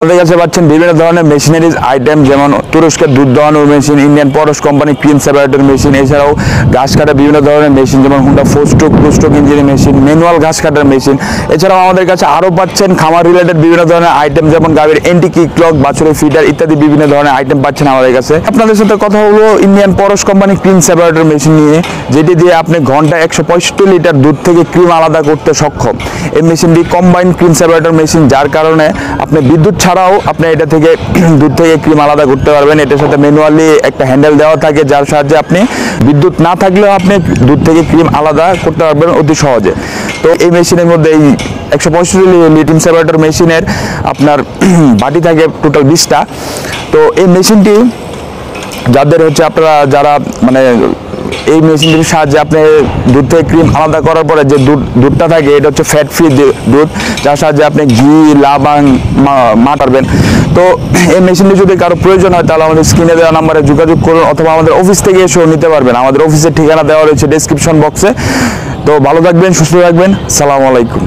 আমাদের কাছে পাচ্ছেন বিভিন্ন ধরনের মেশিনারিজ আইটেম, যেমন তুরস্কের দুধ দোয়ানোর machine, Indian Porosh company cream separator machine, এছাড়াও ঘাস কাটা বিভিন্ন ধরনের মেশিন, যেমন Honda four stroke two stroke ইঞ্জিনের মেশিন, ম্যানুয়াল ঘাস কাটার মেশিন। এছাড়াও আমাদের কাছে আরও পাচ্ছেন খামার রিলেটেড বিভিন্ন ধরনের আইটেম, যেমন গাভীর এন্টি কিক লক, বাছুরের ফিডার ইত্যাদি বিভিন্ন ধরনের আইটেম পাচ্ছেন আমাদের কাছে। আপনাদের সাথে কথা হলো Indian Porosh company cream separator machine নিয়ে, যেটি দিয়ে আপনি ঘন্টায় 165 লিটার দুধ থেকে ক্রিম আলাদা করতে সক্ষম। এই মেশিনটি কম্বাইন্ড ক্রিম সেপারেটর মেশিন, যার কারণে আপনি বিদ্যুৎ ছাড়াও আপনি এটা থেকে দুধ থেকে ক্রিম আলাদা করতে পারবেন। এটার সাথে ম্যানুয়ালি একটা হ্যান্ডেল দেওয়া থাকে, যার সাহায্যে আপনি বিদ্যুৎ না থাকলেও আপনি দুধ থেকে ক্রিম আলাদা করতে পারবেন অতি সহজে। তো এই মেশিনের মধ্যে এই 165 লিটার সেপারেটর মেশিনের আপনার বাটি থাকে টোটাল 20টা। তো এই মেশিনটি যাদের হচ্ছে আপনারা যারা মানে এই মেশিনটির সাহায্যে আপনি দুধ থেকে ক্রিম আলাদা করার পরে যে দুধটা থাকে, এটা হচ্ছে ফ্যাট ফ্রি দুধ, যার সাহায্যে আপনি ঘি, লাবাং মা পারবেন। তো এই মেশিনটি যদি কারো প্রয়োজন হয় তাহলে আমাদের স্ক্রিনে দেওয়া নাম্বারে যোগাযোগ করুন, অথবা আমাদের অফিস থেকে এসেও নিতে পারবেন। আমাদের অফিসের ঠিকানা দেওয়া রয়েছে ডেসক্রিপশন বক্সে। তো ভালো থাকবেন, সুস্থ থাকবেন, সালামু আলাইকুম।